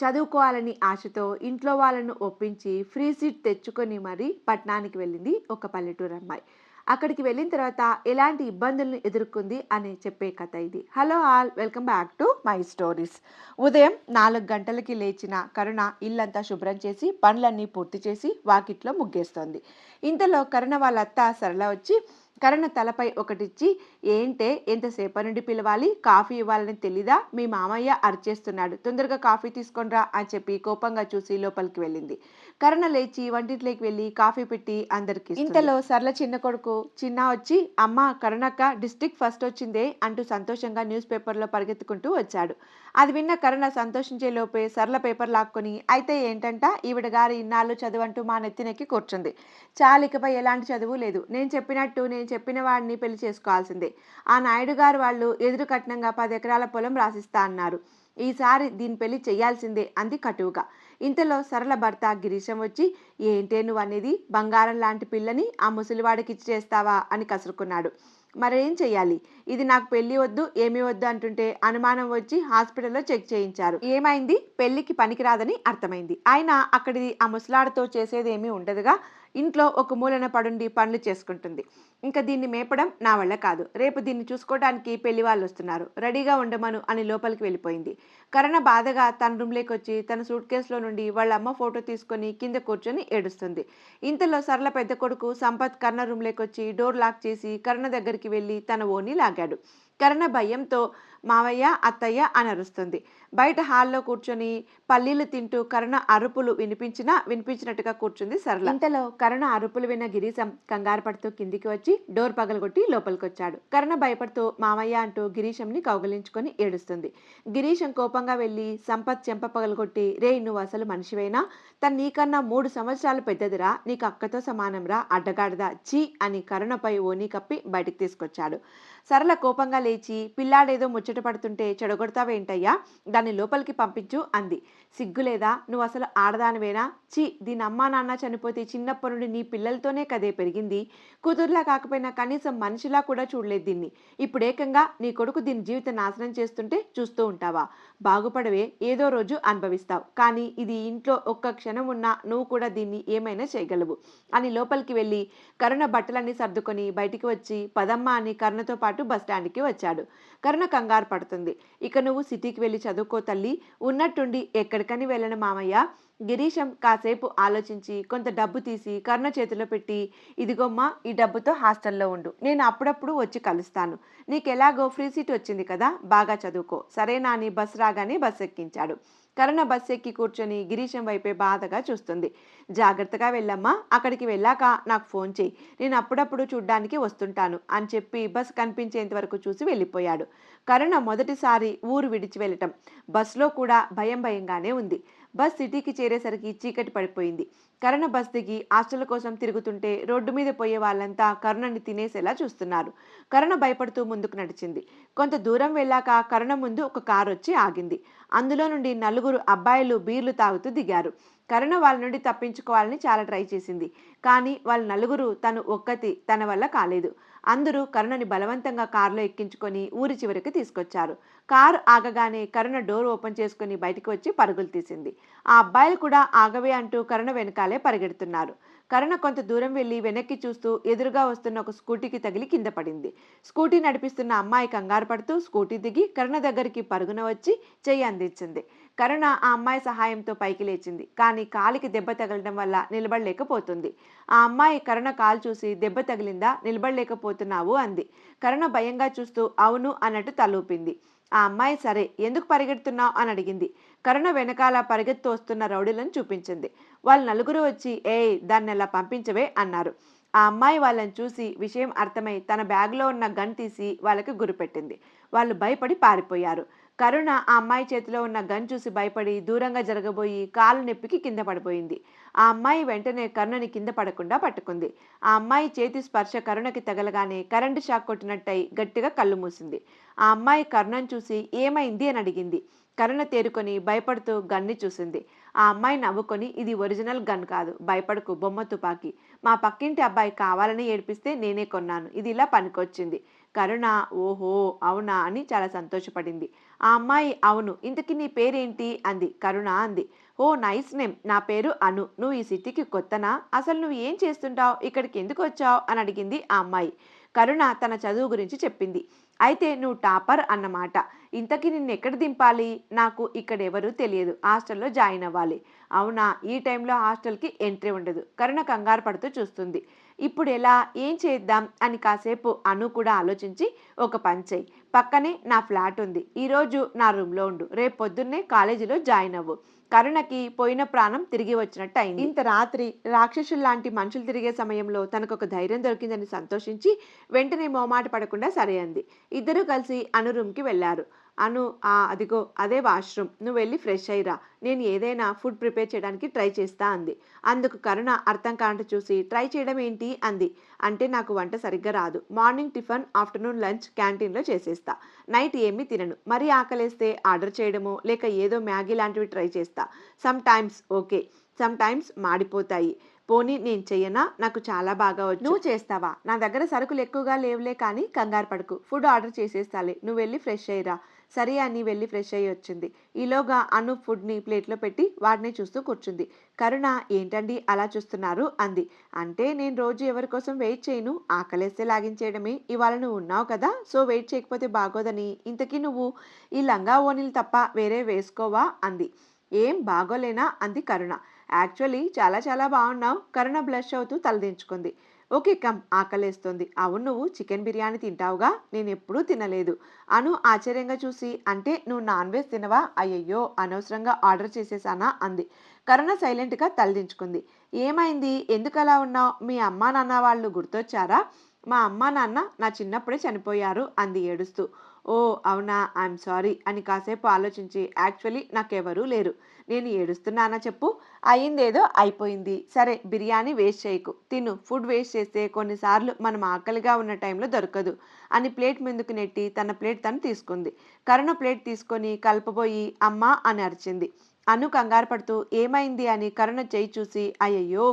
చదువుకోవాలని ఆశతో ఇంట్లో వాళ్ళను ఒప్పించి ఫ్రీ సీట్ తెచ్చుకొని మరీ పట్నానికి వెళ్ళింది ఒక పల్లెటూరు అమ్మాయి. అక్కడికి వెళ్ళిన తర్వాత ఎలాంటి ఇబ్బందులను ఎదుర్కొంది అని చెప్పే కథ ఇది. Hello all, welcome back to my stories. ఉదయం 4 గంటలకి లేచిన కరుణ ఇల్లంతా శుభ్రం చేసి పనులన్నీ పూర్తి చేసి వాకిట్లో ముగ్గేస్తోంది. ఇంతలో కరుణ వాళ్ళ అత్త సరళ వచ్చి కరుణ తలపై ఒకటిచ్చి, ఏంటే ఎంతసేపటి నుండి పిలవాలి, కాఫీ ఇవ్వాలని తెలీదా, మీ మామయ్య అరిచేస్తున్నాడు, తొందరగా కాఫీ తీసుకొనిరా అని చెప్పి కోపంగా చూసి లోపలికి వెళ్ళింది. కరుణ లేచి వంటింట్లోకి వెళ్ళి కాఫీ పెట్టి అందరికి ఇస్తుంది. ఇంతలో సరళ చిన్న కొడుకు చిన్న వచ్చి, అమ్మ కరుణక్క డిస్ట్రిక్ట్ ఫస్ట్ వచ్చిందే అంటూ సంతోషంగా న్యూస్ పేపర్లో పరిగెత్తుకుంటూ వచ్చాడు. అది విన్న కరుణ సంతోషించే లోపే సరళ పేపర్ లాక్కొని, అయితే ఏంటంట ఈవిడ గారి ఇన్నాళ్ళు చదువంటూ మా నెత్తినెక్కి కూర్చుంది. చాలికపై ఎలాంటి చదువు లేదు, నేను చెప్పిన వాడిని పెళ్లి చేసుకోవాల్సిందే. ఆ నాయుడు గారు వాళ్ళు ఎదురు కట్నంగా 10 ఎకరాల పొలం రాసిస్తా అన్నారు. ఈసారి దీని పెళ్లి చెయ్యాల్సిందే అంది కటువుగా. ఇంతలో సరళ భర్త గిరీశం వచ్చి, ఏంటే నువ్వు అనేది, బంగారం లాంటి పిల్లని ఆ ముసలివాడికి ఇచ్చి చేస్తావా అని కసురుకున్నాడు. మరేం చెయ్యాలి, ఇది నాకు పెళ్లి వద్దు ఏమీ వద్దు అంటుంటే అనుమానం వచ్చి హాస్పిటల్లో చెక్ చేయించారు. ఏమైంది, పెళ్లికి పనికిరాదని అర్థమైంది. అయినా అక్కడిది ఆ ముసలాడితో చేసేదేమీ ఉండదుగా, ఇంట్లో ఒక మూలన పడుండి పనులు చేసుకుంటుంది. ఇంకా దీన్ని మేపడం నా వల్ల కాదు, రేపు దీన్ని చూసుకోవడానికి పెళ్లి వాళ్ళు వస్తున్నారు, రెడీగా ఉండమను అని లోపలికి వెళ్ళిపోయింది. కరుణ బాధగా తన రూమ్లోకి వచ్చి తన సూట్ కేసులో నుండి వాళ్ళ అమ్మ ఫోటో తీసుకొని కింద కూర్చొని ఏడుస్తుంది. ఇంతలో సరళ పెద్ద కొడుకు సంపత్ కరుణ రూమ్లోకి వచ్చి డోర్ లాక్ చేసి కరుణ దగ్గరికి వెళ్ళి తన ఓని లాగాడు. కరుణ భయంతో మావయ్య అత్తయ్య అని అరుస్తుంది. బయట హాల్లో కూర్చొని పల్లీలు తింటూ కరుణ అరుపులు వినిపించినట్టుగా కూర్చుంది సరళ. ఇంతలో కరుణ అరుపులు విన్న గిరీశం కంగారు పడుతూ కిందికి వచ్చి డోర్ పగలగొట్టి లోపలికి వచ్చాడు. కరుణ భయపడుతూ మామయ్య అంటూ గిరీశంని కౌగిలించుకొని ఏడుస్తుంది. గిరీశం కోపంగా వెళ్ళి సంపత్ చెంప పగలగొట్టి, రే నువ్వు అసలు మనిషివేనా, తను నీకన్నా 3 సంవత్సరాలు పెద్దదిరా, నీకు అక్కతో సమానంరా, అడ్డగాడిదా, చీ అని కరుణపై ఓనీ కప్పి బయటికి తీసుకొచ్చాడు. సరళ కోపంగా లేచి, పిల్లాడేదో ముచ్చట పడుతుంటే చెడగొడతావేంటయ్యా, దాన్ని లోపలికి పంపించు అంది. సిగ్గులేదా, నువ్వు అసలు ఆడదానివేనా, చీ, దీని అమ్మా నాన్న చనిపోతే చిన్నప్పటి నుండి నీ పిల్లలతోనే కదే పెరిగింది, కూతుర్లా కాకపోయినా కనీసం మనిషిలా కూడా చూడలేదు దీన్ని, ఇప్పుడేకంగా నీ కొడుకు దీని జీవితం నాశనం చేస్తుంటే చూస్తూ ఉంటావా, బాగుపడవే, ఏదో రోజు అనుభవిస్తావు, కానీ ఇది ఇంట్లో ఒక్క క్షణం ఉన్నా నువ్వు కూడా దీన్ని ఏమైనా చేయగలవు అని లోపలికి వెళ్ళి కరుణ బట్టలన్నీ సర్దుకొని బయటికి వచ్చి పదమ్మ అని కరుణతో పాటు బస్టాండ్కి వచ్చాడు. కరుణ కంగారు పడుతుంది. ఇక నువ్వు సిటీకి వెళ్ళి చదువుకో తల్లి, ఉన్నట్టుండి ఎక్కడికని వెళ్ళను మామయ్య. గిరీశం కాసేపు ఆలోచించి కొంత డబ్బు తీసి కరుణ చేతిలో పెట్టి, ఇదిగోమ్మా, ఈ డబ్బుతో హాస్టల్లో ఉండు, నేను అప్పుడప్పుడు వచ్చి కలుస్తాను, నీకెలాగో ఫ్రీ సీట్ వచ్చింది కదా, బాగా చదువుకో, సరేనా అని బస్ రాగానే బస్ ఎక్కించాడు. కరుణ బస్ ఎక్కి కూర్చొని గిరీశం వైపే బాధగా చూస్తుంది. జాగ్రత్తగా వెళ్ళమ్మా, అక్కడికి వెళ్ళాక నాకు ఫోన్ చేయి, నేను అప్పుడప్పుడు చూడ్డానికి వస్తుంటాను అని చెప్పి బస్ కనిపించేంత వరకు చూసి వెళ్ళిపోయాడు. కరుణ మొదటిసారి ఊరు విడిచి వెళ్ళటం, బస్లో కూడా భయంగానే ఉంది. బస్ సిటీకి చేరేసరికి చీకటి పడిపోయింది. కరుణ బస్ దిగి హాస్టల్ కోసం తిరుగుతుంటే రోడ్డు మీద పోయే వాళ్ళంతా కరుణని తినేసేలా చూస్తున్నారు. కరుణ భయపడుతూ ముందుకు నడిచింది. కొంత దూరం వెళ్ళాక కరుణ ముందు ఒక కారు వచ్చి ఆగింది. అందులో నుండి 4 అబ్బాయిలు బీర్లు తాగుతూ దిగారు. కరుణ వాళ్ళ నుండి తప్పించుకోవాలని చాలా ట్రై చేసింది. కానీ వాళ్ళ 4 తను ఒక్కతి తన వల్ల కాలేదు. అందరూ కరుణని బలవంతంగా కారులో ఎక్కించుకొని ఊరి చివరికి తీసుకొచ్చారు. కారు ఆగగానే కరుణ డోర్ ఓపెన్ చేసుకుని బయటకు వచ్చి పరుగులు తీసింది. ఆ అబ్బాయిలు కూడా ఆగవే అంటూ కరుణ వెనకాలే పరిగెడుతున్నారు. కరుణ కొంత దూరం వెళ్ళి వెనక్కి చూస్తూ ఎదురుగా వస్తున్న ఒక స్కూటీకి తగిలి కింద పడింది. స్కూటీ నడిపిస్తున్న అమ్మాయి కంగారు పడుతూ స్కూటీ దిగి కరుణ దగ్గరికి పరుగున వచ్చి చెయ్యి అందించింది. కరుణ ఆ అమ్మాయి సహాయంతో పైకి లేచింది. కానీ కాలికి దెబ్బ తగలడం వల్ల నిలబడలేకపోతుంది. ఆ అమ్మాయి కరుణ కాలు చూసి, దెబ్బ తగిలిందా, నిలబడలేకపోతున్నావు అంది. కరుణ భయంగా చూస్తూ అవును అన్నట్టు తలూపింది. ఆ అమ్మాయి సరే, ఎందుకు పరిగెడుతున్నావు అని అడిగింది. కరుణ వెనకాల పరిగెత్తు వస్తున్న రౌడీలను చూపించింది. వాళ్ళు 4 వచ్చి, ఏయ్ దాన్ని అలా పంపించవే అన్నారు. ఆ అమ్మాయి వాళ్ళని చూసి విషయం అర్థమై తన బ్యాగ్లో ఉన్న గన్ తీసి వాళ్ళకి గురిపెట్టింది. వాళ్ళు భయపడి పారిపోయారు. కరుణ ఆ అమ్మాయి చేతిలో ఉన్న గన్ చూసి భయపడి దూరంగా జరగబోయి కాలు నొప్పికి కింద పడిపోయింది. ఆ అమ్మాయి వెంటనే కరుణని కింద పడకుండా పట్టుకుంది. ఆ అమ్మాయి చేతి స్పర్శ కరుణకి తగలగానే కరెంటు షాక్ కొట్టినట్టయి గట్టిగా కళ్ళు మూసింది. ఆ అమ్మాయి కరుణను చూసి ఏమైంది అని అడిగింది. కరుణ తేరుకొని భయపడుతూ గన్ని చూసింది. ఆ అమ్మాయి నవ్వుకొని, ఇది ఒరిజినల్ గన్ కాదు, భయపడకు, బొమ్మ తుపాకీ, మా పక్కింటి అబ్బాయి కావాలని ఏడిపిస్తే నేనే కొన్నాను, ఇది ఇలా పనికొచ్చింది. కరుణ ఓహో అవునా అని చాలా సంతోషపడింది. ఆ అమ్మాయి అవును. ఇంతకీ నీ పేరేంటి అంది. కరుణ అంది. ఓ నైస్ నేమ్. నా పేరు అను. నువ్వు ఈ సిటీకి కొత్తనా? అసలు నువ్వు ఏం చేస్తుంటావు? ఇక్కడికి ఎందుకు వచ్చావు అని అడిగింది ఆ అమ్మాయి. కరుణ తన చదువు గురించి చెప్పింది. అయితే నువ్వు టాపర్ అన్నమాట. ఇంతకీ నిన్నెక్కడ దింపాలి? నాకు ఇక్కడెవరూ తెలియదు. హాస్టల్‌లో జాయిన్ అవ్వాలి. అవునా? ఈ టైంలో హాస్టల్‌కి ఎంట్రీ ఉండదు. కరుణ కంగారు పడుతూ చూస్తుంది. ఇప్పుడెలా? ఏం చేద్దాం? అని కాసేపు అను కూడా ఆలోచించి ఒక పని చెయ్యి. పక్కనే నా ఫ్లాట్ ఉంది. ఈరోజు నా రూమ్‌లో ఉండు. రేపు పొద్దున్నే కాలేజీలో జాయిన్ అవ్వు. కరుణకి పోయిన ప్రాణం తిరిగి వచ్చినట్టు అయింది. ఇంత రాత్రి రాక్షసుల్లాంటి మనుషులు తిరిగే సమయంలో తనకొక ధైర్యం దొరికిందని సంతోషించి వెంటనే మొహమాట పడకుండా సరే అంది. ఇద్దరూ కలిసి అను రూమ్‌కి వెళ్లారు. అను అదిగో అదే వాష్‌రూమ్. నువ్వెళ్ళి ఫ్రెష్ అయ్యిరా. నేను ఏదైనా ఫుడ్ ప్రిపేర్ చేయడానికి ట్రై చేస్తా అంది. అందుకు కరుణ అర్థం కానట్టు చూసి ట్రై చేయడం ఏంటి అంది. అంటే నాకు వంట సరిగ్గా రాదు. మార్నింగ్ టిఫిన్, ఆఫ్టర్‌నూన్ లంచ్ క్యాంటీన్‌లో చేసేస్తా. నైట్ ఏమీ తినను. మరీ ఆకలేస్తే ఆర్డర్ చేయడమో లేక ఏదో మ్యాగీ లాంటివి ట్రై చేస్తా. Some times okay. Some times మాడిపోతాయి. పోనీ నేను చెయ్యనా? నాకు చాలా బాగా వచ్చు. నువ్వు చేస్తావా? నా దగ్గర సరుకులు ఎక్కువగా లేవులే కానీ కంగారు పడకు. ఫుడ్ ఆర్డర్ చేసేస్తాలే. నువ్వెళ్ళి ఫ్రెష్ అయ్యిరా. సరే అని వెళ్ళి ఫ్రెష్ అయ్యి వచ్చింది. ఈలోగా అను ఫుడ్‌ని ప్లేట్‌లో పెట్టి వాటినే చూస్తూ కూర్చుంది. కరుణ ఏంటండి అలా చూస్తున్నారు? అంది. అంటే నేను రోజు ఎవరి కోసం వెయిట్ చేయను. ఆకలేస్తే లాగించేయడమే. ఇవాళ నువ్వు ఉన్నావు కదా! సో వెయిట్ చేయకపోతే బాగోదని. ఇంతకీ నువ్వు ఈ లంగా ఓణీలు తప్ప వేరే వేసుకోవా? అంది. ఏం బాగోలేనా? అంది కరుణ. యాక్చువల్లీ చాలా చాలా బాగున్నావు. కరుణ బ్లష్ అవుతూ తలదించుకుంది. ఓకే కమ్ ఆకలేస్తుంది. అవును నువ్వు చికెన్ బిర్యానీ తింటావుగా? నేనెప్పుడూ తినలేదు. అను ఆశ్చర్యంగా చూసి అంటే నువ్వు నాన్ వెజ్ తినవా? అయ్యయ్యో! అనవసరంగా ఆర్డర్ చేసేసానా? అంది. కరుణ సైలెంట్‌గా తలదించుకుంది. ఏమైంది? ఎందుకలా ఉన్నావు? మీ అమ్మా నాన్న వాళ్ళు గుర్తొచ్చారా? మా అమ్మా నాన్న నా చిన్నప్పుడే చనిపోయారు అంది ఏడుస్తూ. ఓహ్! అవునా? ఐయామ్ సారీ అని కాసేపు ఆలోచించి యాక్చువల్లీ నాకెవరూ లేరు. నేను ఏడుస్తున్నానా చెప్పు? అయిందేదో అయిపోయింది. సరే బిర్యానీ వేస్ట్ చేయకు. తిను. ఫుడ్ వేస్ట్ చేస్తే కొన్నిసార్లు మనం ఆకలిగా ఉన్న టైంలో దొరకదు అని ప్లేట్ ముందుకు నెట్టి తన ప్లేట్ తను తీసుకుంది. కరుణ ప్లేట్ తీసుకొని కలపబోయి అమ్మా అని అరిచింది. అను కంగారు పడుతూ ఏమైంది అని కరుణ చెయ్యి చూసి అయ్యయ్యో!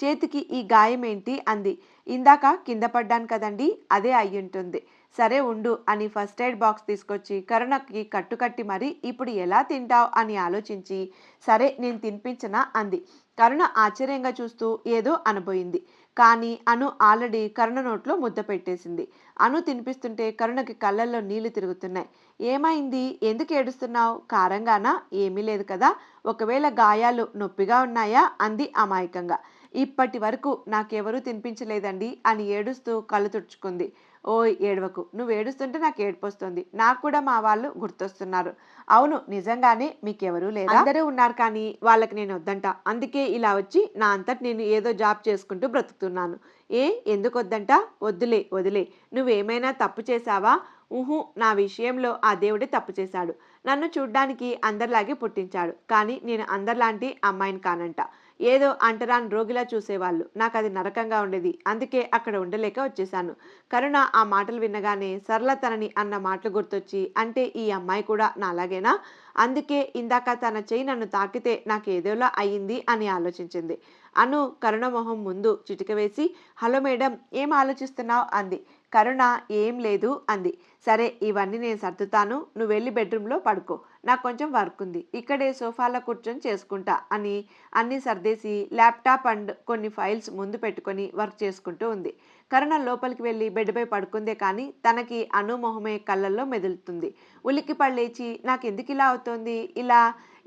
చేతికి ఈ గాయమేంటి? అంది. ఇందాక కింద పడ్డాను కదండీ! అదే అయ్యుంటుంది. సరే ఉండు అని ఫస్ట్ ఎయిడ్ బాక్స్ తీసుకొచ్చి కరుణకి కట్టుకట్టి మరి ఇప్పుడు ఎలా తింటావ్ అని ఆలోచించి సరే నేను తినిపించనా అంది. కరుణ ఆశ్చర్యంగా చూస్తూ ఏదో అనబోయింది. కానీ అను ఆల్రెడీ కరుణ నోట్లో ముద్ద పెట్టేసింది. అను తినిపిస్తుంటే కరుణకి కళ్ళల్లో నీళ్లు తిరుగుతున్నాయి. ఏమైంది? ఎందుకు ఏడుస్తున్నావు? కారంగానా? ఏమీ లేదు కదా! ఒకవేళ గాయాలు నొప్పిగా ఉన్నాయా? అంది అమాయకంగా. ఇప్పటి వరకు నాకెవరూ తినిపించలేదండి అని ఏడుస్తూ కళ్ళు తుడుచుకుంది. ఓయ్ ఏడవకు. నువ్వు ఏడుస్తుంటే నాకు ఏడుపొస్తుంది. నాకు కూడా మా వాళ్ళు గుర్తొస్తున్నారు. అవును నిజంగానే మీకెవరూ లేరా? అందరూ ఉన్నారు కానీ వాళ్ళకి నేను వద్దంట. అందుకే ఇలా వచ్చి నా అంతట నేను ఏదో జాబ్ చేసుకుంటూ బ్రతుకుతున్నాను. ఏ ఎందుకొద్దంట? వద్దులే వదిలే. నువ్వేమైనా తప్పు చేశావా? ఉహు నా విషయంలో ఆ దేవుడే తప్పు చేశాడు. నన్ను చూడ్డానికి అందరిలాగే పుట్టించాడు. కానీ నేను అందరిలాంటి అమ్మాయిని కానంట. ఏదో అంటరాని రోగిలా చూసేవాళ్ళు. నాకది నరకంగా ఉండేది. అందుకే అక్కడ ఉండలేక వచ్చేశాను. కరుణ ఆ మాటలు వినగానే సరళ తనని అన్న మాటలు గుర్తొచ్చి అంటే ఈ అమ్మాయి కూడా నాలాగేనా? అందుకే ఇందాక తన చెయ్యి నన్ను తాకితే నాకేదోలా అయింది అని ఆలోచించింది. అను కరుణ మొహం ముందు చిటిక వేసి హలో మేడం ఏం ఆలోచిస్తున్నావు? అంది. కరుణ ఏం లేదు అంది. సరే ఇవన్నీ నేను సర్దుతాను. నువ్వెళ్ళి బెడ్రూమ్‌లో పడుకో. నాకు కొంచెం వర్క్ ఉంది. ఇక్కడే సోఫాలో కూర్చొని చేసుకుంటా అని అన్నీ సర్దేసి ల్యాప్‌టాప్ అండ్ కొన్ని ఫైల్స్ ముందు పెట్టుకొని వర్క్ చేసుకుంటూ ఉంది. కరుణ లోపలికి వెళ్ళి బెడ్‌పై పడుకుందే కానీ తనకి అను మొహమే కళ్ళల్లో మెదులుతుంది. ఉలిక్కిపడి లేచి నాకెందుకిలా అవుతోంది?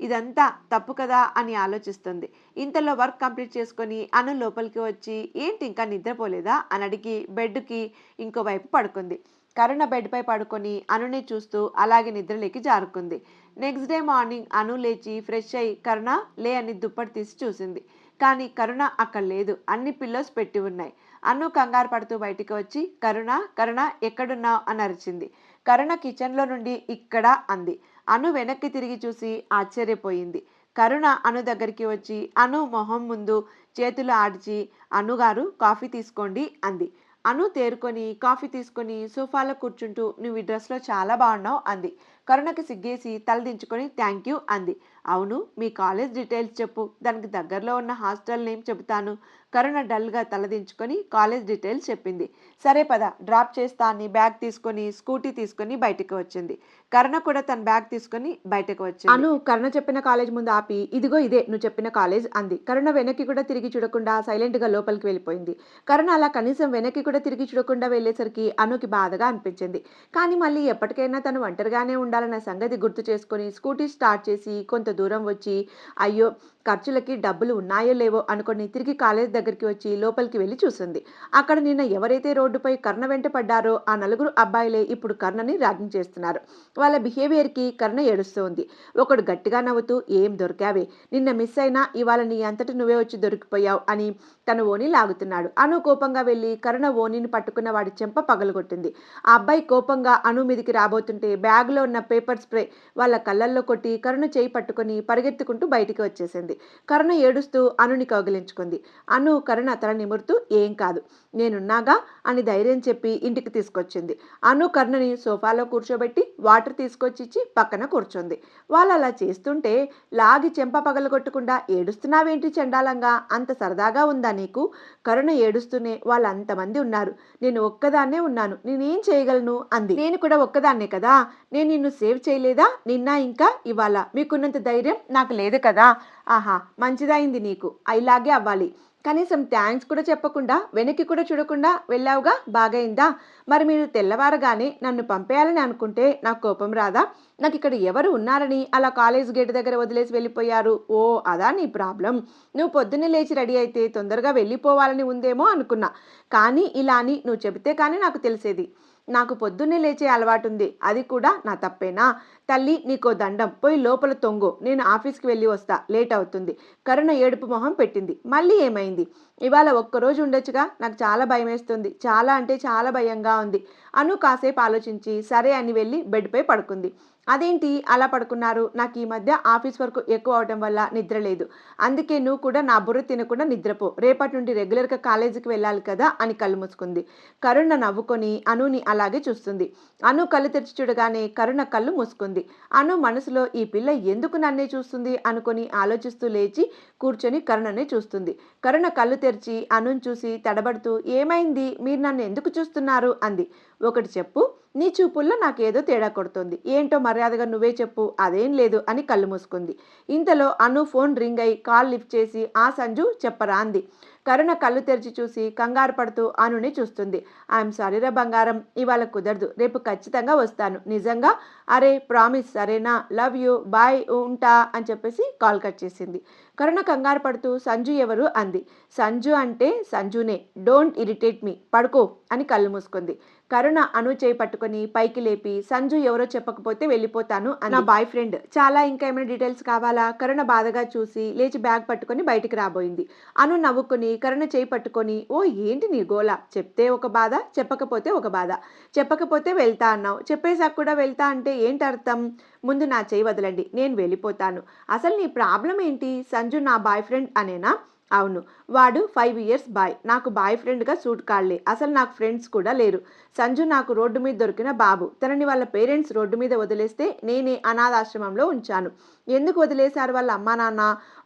ఇదంతా తప్పు కదా అని ఆలోచిస్తుంది. ఇంతలో వర్క్ కంప్లీట్ చేసుకొని అను లోపలికి వచ్చి ఏంటి ఇంకా నిద్రపోలేదా? అని అడిగి బెడ్‌కి ఇంకో వైపు పడుకుంది. కరుణ బెడ్‌పై పడుకొని అనుని చూస్తూ అలాగే నిద్రలోకి జారుకుంది. నెక్స్ట్ డే మార్నింగ్ అను లేచి ఫ్రెష్ అయ్యి కరుణ లే అని దుప్పటి తీసి చూసింది. కానీ కరుణ అక్కడ లేదు. అన్ని పిల్లోస్ పెట్టి ఉన్నాయి. అను కంగారు పడుతూ బయటికి వచ్చి కరుణ కరుణ ఎక్కడున్నావు అని అరిచింది. కరుణ కిచెన్‌లో నుండి ఇక్కడ అంది. అను వెనక్కి తిరిగి చూసి ఆశ్చర్యపోయింది. కరుణ అను దగ్గరికి వచ్చి అను మొహం ముందు చేతులు ఆడిచి అనుగారు కాఫీ తీసుకోండి అంది. అను తేరుకొని కాఫీ తీసుకొని సోఫాలో కూర్చుంటూ నువ్వు ఈ డ్రెస్‌లో చాలా బాగున్నావు అంది. కరుణకి సిగ్గేసి తల దించుకొని థ్యాంక్ యూ అంది. అవును, మీ కాలేజ్ డీటెయిల్స్ చెప్పు, దానికి దగ్గరలో ఉన్న హాస్టల్ నేమ్ చెబుతాను. కరుణ డల్గా తలదించుకొని కాలేజ్ డీటెయిల్స్ చెప్పింది. సరే పద, డ్రాప్ చేస్తా అని బ్యాగ్ తీసుకొని స్కూటీ తీసుకొని బయటికి వచ్చింది. కరుణ కూడా తన బ్యాగ్ తీసుకొని బయటకు వచ్చింది. అను కరుణ చెప్పిన కాలేజ్ ముందు ఆపి, ఇదిగో ఇదే నువ్వు చెప్పిన కాలేజ్ అంది. కరుణ వెనక్కి కూడా తిరిగి చూడకుండా సైలెంట్ గా లోపలికి వెళ్ళిపోయింది. కరుణ అలా కనీసం వెనక్కి కూడా తిరిగి చూడకుండా వెళ్ళేసరికి అనుకి బాధగా అనిపించింది. కానీ మళ్ళీ ఎప్పటికైనా తను ఒంటరిగానే ఉండాలన్న సంగతి గుర్తు చేసుకొని స్కూటీ స్టార్ట్ చేసి కొంత దూరం వచ్చి, అయ్యో ఖర్చులకి డబ్బులు ఉన్నాయో లేవో అనుకొని తిరిగి కాలేజ్ దగ్గరికి వచ్చి లోపలికి వెళ్ళి చూసింది. అక్కడ నిన్న ఎవరైతే రోడ్డుపై కర్ణ వెంట పడ్డారో ఆ నలుగురు అబ్బాయిలే ఇప్పుడు కర్ణని ర్యాగింగ్ చేస్తున్నారు. వాళ్ళ బిహేవియర్కి కర్ణ ఏడుస్తోంది. ఒకడు గట్టిగా నవ్వుతూ, ఏం దొరికావే, నిన్న మిస్ అయినా ఇవాళ నీ అంతటి నువ్వే వచ్చి దొరికిపోయావు అని తన ఓని లాగుతున్నాడు. అను కోపంగా వెళ్ళి కరుణ ఓనిని పట్టుకున్న వాడి చెంప పగలగొట్టింది. ఆ అబ్బాయి కోపంగా అను మీదికి రాబోతుంటే బ్యాగ్లో ఉన్న పేపర్ స్ప్రే వాళ్ళ కళ్ళల్లో కొట్టి కరుణ చేయి పట్టుకొని పరిగెత్తుకుంటూ బయటికి వచ్చేసింది. కరుణ ఏడుస్తూ అనుని కౌగిలించుకుంది. అను కరుణ తల నిమురుతూ, ఏం కాదు, నేనున్నాగా అని ధైర్యం చెప్పి ఇంటికి తీసుకొచ్చింది. అను కరుణని సోఫాలో కూర్చోబెట్టి వాటర్ తీసుకొచ్చి ఇచ్చి పక్కన కూర్చుంది. వాళ్ళు అలా చేస్తుంటే లాగి చెంప పగలగొట్టకుండా ఏడుస్తున్నావేంటి చండాలంగా, అంత సరదాగా ఉందా నీకు? కరుణ ఏడుస్తూనే వాళ్ళంతమంది ఉన్నారు, నేను ఒక్కదాన్నే ఉన్నాను, నేనేం చేయగలను అంది. నేను కూడా ఒక్కదాన్నే కదా, నేను నిన్ను సేవ్ చేయలేదా నిన్న ఇంకా ఇవాళ, మీకున్నంత ధైర్యం నాకు లేదు కదా. ఆహా, మంచిదైంది నీకు, ఇలాగే అవ్వాలి. కనీసం థ్యాంక్స్ కూడా చెప్పకుండా వెనక్కి కూడా చూడకుండా వెళ్ళావుగా, బాగైందా. మరి మీరు తెల్లవారగానే నన్ను పంపేయాలని అనుకుంటే నాకు కోపం రాదా? నాకు ఇక్కడ ఎవరు ఉన్నారని అలా కాలేజ్ గేట్ దగ్గర వదిలేసి వెళ్ళిపోయారు. ఓ అదా నీ ప్రాబ్లం. నువ్వు పొద్దున్నే లేచి రెడీ అయితే తొందరగా వెళ్ళిపోవాలని ఉందేమో అనుకున్నా. కానీ ఇలా అని నువ్వు చెబితే కానీ నాకు తెలిసేది. నాకు పొద్దున్నే లేచే అలవాటుంది, అది కూడా నా తప్పేనా? తల్లి నీకో దండం, పోయి లోపల తొంగు, నేను ఆఫీస్కి వెళ్ళి వస్తా, లేట్ అవుతుంది. కరుణ ఏడుపు మొహం పెట్టింది. మళ్ళీ ఏమైంది? ఇవాళ ఒక్కరోజు ఉండొచ్చుగా, నాకు చాలా భయమేస్తుంది, చాలా అంటే చాలా భయంగా ఉంది. అను కాసేపు ఆలోచించి సరే అని వెళ్ళి బెడ్పై పడుకుంది. అదేంటి అలా పడుకున్నారు? నాకు ఈ మధ్య ఆఫీస్ వర్క్ ఎక్కువ అవడం వల్ల నిద్ర లేదు. అందుకే నువ్వు కూడా నా బుర్ర తినకుండా నిద్రపో, రేపటి నుండి రెగ్యులర్గా కాలేజీకి వెళ్ళాలి కదా అని కళ్ళు మూసుకుంది. కరుణ నవ్వుకొని అనుని అలాగే చూస్తుంది. అను కళ్ళు తెరిచి చూడగానే కరుణ కళ్ళు మూసుకుంది. అను మనసులో ఈ పిల్ల ఎందుకు నన్నే చూస్తుంది అనుకొని ఆలోచిస్తూ లేచి కూర్చొని కరుణనే చూస్తుంది. కరుణ కళ్ళు తెరిచి అనుని చూసి తడబడుతూ, ఏమైంది, మీరు నన్ను ఎందుకు చూస్తున్నారు అంది. ఒకటి చెప్పు, నీ చూపుల్లో నాకేదో తేడా కొడుతుంది, ఏంటో మర్యాదగా నువ్వే చెప్పు. అదేం లేదు అని కళ్ళు మూసుకుంది. ఇంతలో అను ఫోన్ రింగ్ అయి కాల్ లిఫ్ట్ చేసి, ఆ సంజు చెప్పరా అంది. కరుణ కళ్ళు తెరిచి చూసి కంగారు పడుతూ అనుని చూస్తుంది. ఐఎమ్ సారీరా బంగారం, ఇవాళ కుదరదు, రేపు ఖచ్చితంగా వస్తాను, నిజంగా. అరే ప్రామిస్, సరేనా, లవ్ యూ, బాయ్, ఉంటా అని చెప్పేసి కాల్ కట్ చేసింది. కరుణ కంగారు పడుతూ, సంజు ఎవరు అంది. సంజు అంటే సంజునే, డోంట్ ఇరిటేట్ మీ, పడుకో అని కళ్ళు మూసుకుంది. కరుణ అను చేయి పట్టుకొని పైకి లేపి, సంజు ఎవరో చెప్పకపోతే వెళ్ళిపోతాను, నా బాయ్ ఫ్రెండ్, చాలా ఇంకా ఏమైనా డీటెయిల్స్ కావాలా? కరుణ బాధగా చూసి లేచి బ్యాగ్ పట్టుకొని బయటికి రాబోయింది. అను నవ్వుకొని కరుణ చేయి పట్టుకొని, ఓ ఏంటి నీ గోల, చెప్తే ఒక బాధ, చెప్పకపోతే ఒక బాధ. చెప్పకపోతే వెళ్తా అన్నావు, చెప్పేశాక కూడా వెళ్తా అంటే ఏంటి అర్థం? ముందు నా చేయి వదలండి, నేను వెళ్ళిపోతాను. అసలు నీ ప్రాబ్లం ఏంటి? సంజు నా బాయ్ ఫ్రెండ్ అనేనా? అవును, వాడు 5 ఇయర్స్ బాయ్, నాకు బాయ్ ఫ్రెండ్గా సూట్ కాళ్లే, అసలు నాకు ఫ్రెండ్స్ కూడా లేరు. సంజు నాకు రోడ్డు మీద దొరికిన బాబు, తనని వాళ్ళ పేరెంట్స్ రోడ్డు మీద వదిలేస్తే నేనే అనాథాశ్రమంలో ఉంచాను. ఎందుకు వదిలేశారు వాళ్ళ అమ్మా నాన్న?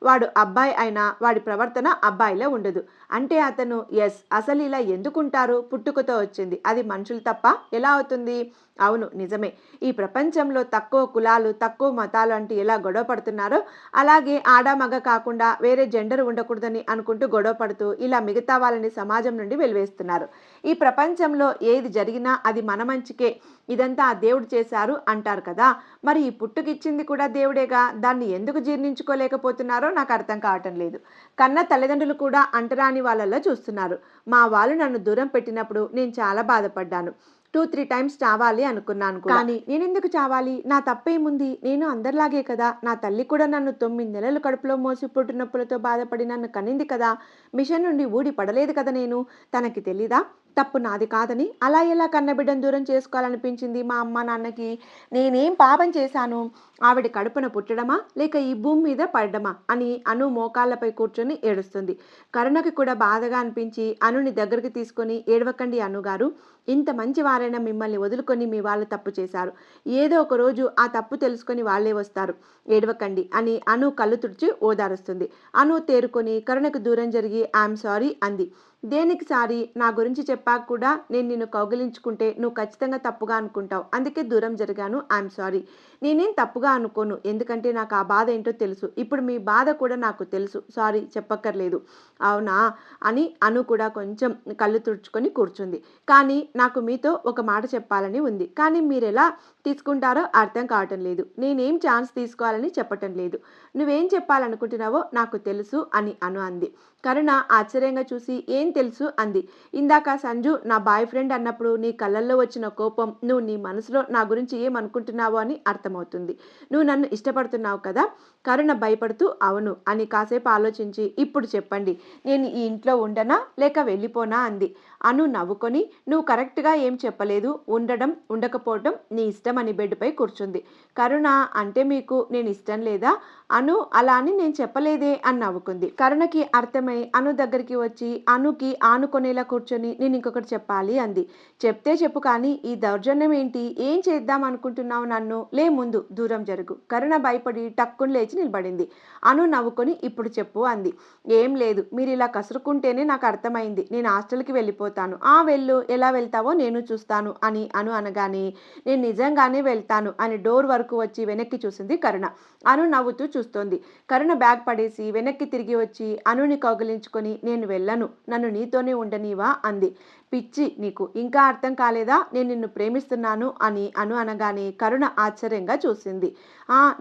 వాడు అబ్బాయి అయినా వాడి ప్రవర్తన అబ్బాయిలో ఉండదు. అంటే అతను ఎస్, అసలు ఇలా ఎందుకుంటారు? పుట్టుకతో వచ్చింది, అది మనుషులు తప్ప ఎలా అవుతుంది? అవును నిజమే, ఈ ప్రపంచంలో తక్కువ కులాలు తక్కువ మతాలు అంటూ ఎలా గొడవ పడుతున్నారో అలాగే ఆడ మగ కాకుండా వేరే జెండర్ ఉండకూడదని అనుకుంటూ గొడవ పడుతూ ఇలా మిగతా వాళ్ళని సమాజం నుండి వెలివేస్తున్నారు. ఈ ప్రపంచంలో ఏది జరిగినా అది మన మంచికే, ఇదంతా ఆ దేవుడు చేశారు అంటారు కదా. మరి ఈ పుట్టుకిచ్చింది కూడా దేవుడేగా, దాన్ని ఎందుకు జీర్ణించుకోలేకపోతున్నారో నాకు అర్థం కావటం లేదు. కన్న తల్లిదండ్రులు కూడా అంటరాని వాళ్ళల్లో చూస్తున్నారు. మా వాళ్ళు నన్ను దూరం పెట్టినప్పుడు నేను చాలా బాధపడ్డాను. 2-3 టైమ్స్ చావాలి అనుకున్నాను కూడా. కానీ నేనెందుకు చావాలి? నా తప్పేముంది? నేను అందరిలాగే కదా. నా తల్లి కూడా నన్ను 9 నెలలు కడుపులో మోసి పుట్టు నొప్పులతో బాధపడి నన్ను కనింది కదా. మిషన్ నుండి ఊడి పడలేదు కదా నేను. తనకి తెలీదా? తప్పు నాది కాదని అలా ఎలా కన్నబిడ్డను దూరం చేసుకోవాలనిపించింది మా అమ్మ నాన్నకి? నేనేం పాపం చేశాను? ఆవిడ కడుపున పుట్టడమా లేక ఈ భూమి మీద పడడమా అని అను మోకాళ్ళపై కూర్చొని ఏడుస్తుంది. కరుణకి కూడా బాధగా అనిపించి అనుని దగ్గరికి తీసుకొని, ఏడవకండి అనుగారు, ఇంత మంచి వారైనా మిమ్మల్ని వదులుకొని మీ వాళ్ళు తప్పు చేశారు. ఏదో ఒక రోజు ఆ తప్పు తెలుసుకొని వాళ్ళే వస్తారు. ఏడవకండి అని అను కళ్ళు తుడిచి ఓదారుస్తుంది. అను తేరుకొని కరుణకు దూరం జరిగి ఐఎమ్ సారీ అంది. దేనికి సారీ? నా గురించి చెప్పాక కూడా నేను నిన్ను కౌగిలించుకుంటే నువ్వు ఖచ్చితంగా తప్పుగా అనుకుంటావు. అందుకే దూరం జరిగాను. I'm sorry. నేనేం తప్పుగా అనుకోను. ఎందుకంటే నాకు ఆ బాధ ఏంటో తెలుసు. ఇప్పుడు మీ బాధ కూడా నాకు తెలుసు. సారీ చెప్పక్కర్లేదు. అవునా అని అను కూడా కొంచెం కళ్ళు తుడుచుకొని కూర్చుంది. కానీ నాకు మీతో ఒక మాట చెప్పాలని ఉంది. కానీ మీరెలా తీసుకుంటారో అర్థం కావటం లేదు. నేనేం ఛాన్స్ తీసుకోవాలని చెప్పటం లేదు. నువ్వేం చెప్పాలనుకుంటున్నావో నాకు తెలుసు అని అను అంది. కరుణ ఆశ్చర్యంగా చూసి ఏం తెలుసు అంది. ఇందాక సంజు నా బాయ్ ఫ్రెండ్ అన్నప్పుడు నీ కళ్ళల్లో వచ్చిన కోపం, నువ్వు నీ మనసులో నా గురించి ఏమనుకుంటున్నావో అని అర్థమవుతుంది. నువ్వు నన్ను ఇష్టపడుతున్నావు కదా? కరుణ భయపడుతూ అవును అని కాసేపు ఆలోచించి ఇప్పుడు చెప్పండి, నేను ఈ ఇంట్లో ఉండనా లేక వెళ్ళిపోనా అంది. అను నవ్వుకొని నువ్వు కరెక్ట్గా ఏం చెప్పలేదు, ఉండడం ఉండకపోవడం నీ ఇష్టం అని బెడ్పై కూర్చుంది. కరుణ అంటే మీకు నేను ఇష్టం లేదా? అను అలా అని నేను చెప్పలేదే అని నవ్వుకుంది. కరుణకి అర్థమై అను దగ్గరికి వచ్చి అనుకి ఆనుకొనేలా కూర్చొని నేను ఇంకొకటి చెప్పాలి అంది. చెప్తే చెప్పు, కానీ ఈ దౌర్జన్యం ఏంటి? ఏం చేద్దాం అనుకుంటున్నావు నన్ను? లే ముందు దూరం జరుగు. కరుణ భయపడి టక్కుని లేచి నిలబడింది. అను నవ్వుకొని ఇప్పుడు చెప్పు అంది. ఏం లేదు, మీరు ఇలా కసురుకుంటేనే నాకు అర్థమైంది. నేను హాస్టల్కి వెళ్ళిపోతాను. ఆ వెళ్ళు, ఎలా వెళ్తావో నేను చూస్తాను అని అను అనగానే నేను నిజంగానే వెళ్తాను అని డోర్ వరకు వచ్చి వెనక్కి చూసింది కరుణ. అను నవ్వుతూ చూస్తోంది. కరుణ బ్యాగ్ పడేసి వెనక్కి తిరిగి వచ్చి అనుని కౌగిలించుకొని నేను వెళ్ళను, నన్ను నీతోనే ఉండనీవా అంది. పిచ్చి నీకు, ఇంకా అర్థం కాలేదా? నేను నిన్ను ప్రేమిస్తున్నాను అని అను అనగానే కరుణ ఆశ్చర్యంగా చూసింది.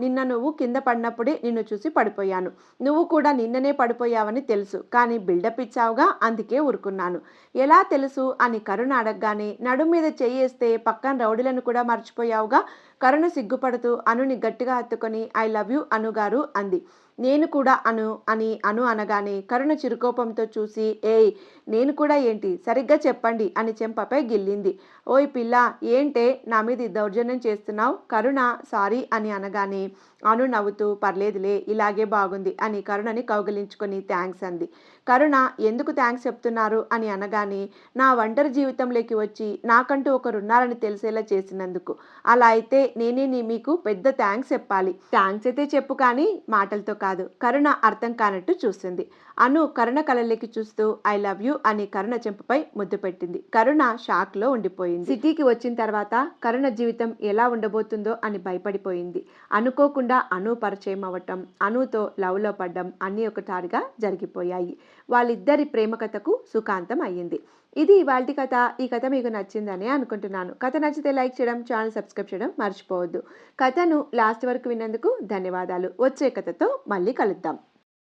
నిన్న నువ్వు కింద పడినప్పుడే నిన్ను చూసి పడిపోయాను. నువ్వు కూడా నిన్ననే పడిపోయావని తెలుసు, కానీ బిల్డప్ ఇచ్చావుగా, అందుకే ఊరుకున్నాను. ఎలా తెలుసు అని కరుణ అడగగానే నడుం మీద చెయ్యేస్తే పక్కన రౌడీలను కూడా మర్చిపోయావుగా. కరుణ సిగ్గుపడుతూ అనుని గట్టిగా హత్తుకొని ఐ లవ్ యూ అనుగారు అంది. నేను కూడా అను అని అను అనగానే కరుణ చిరుకోపంతో చూసి ఏయ్, నేను కూడా ఏంటి, సరిగ్గా చెప్పండి అని చెంపపై గిల్లింది. ఓయ్ పిల్ల, ఏంటే నా మీద ఈ దౌర్జన్యం చేస్తున్నావు? కరుణ సారీ అని అనగానే అను నవ్వుతూ పర్లేదులే, ఇలాగే బాగుంది అని కరుణని కౌగిలించుకొని థ్యాంక్స్ అంది. కరుణ ఎందుకు థ్యాంక్స్ చెప్తున్నారు అని అనగానే నా ఒంటరి జీవితంలోకి వచ్చి నాకంటూ ఒకరున్నారని తెలిసేలా చేసినందుకు. అలా అయితే నేనే మీకు పెద్ద థ్యాంక్స్ చెప్పాలి. థ్యాంక్స్ అయితే చెప్పు, కానీ మాటలతో కాదు. కరుణ అర్థం కానట్టు చూసింది. అను కరుణ కళ్ళలోకి చూస్తూ ఐ లవ్ యూ అని కరుణ చెంపపై ముద్దు పెట్టింది. కరుణ షాక్లో ఉండిపోయింది. సిటీకి వచ్చిన తర్వాత కరుణ జీవితం ఎలా ఉండబోతుందో అని భయపడిపోయింది. అనుకోకుండా అను పరిచయం అవ్వటం, అనుతో లవ్లో పడ్డం అన్నీ ఒకసారిగా జరిగిపోయాయి. వాళ్ళిద్దరి ప్రేమ కథకు సుఖాంతం అయ్యింది. ఇది ఇవాల్టి కథ. ఈ కథ మీకు నచ్చిందని అనుకుంటున్నాను. కథ నచ్చితే లైక్ చేయడం, ఛానల్ సబ్స్క్రైబ్ చేయడం మర్చిపోవద్దు. కథను లాస్ట్ వరకు విన్నందుకు ధన్యవాదాలు. వచ్చే కథతో మళ్ళీ కలుద్దాం.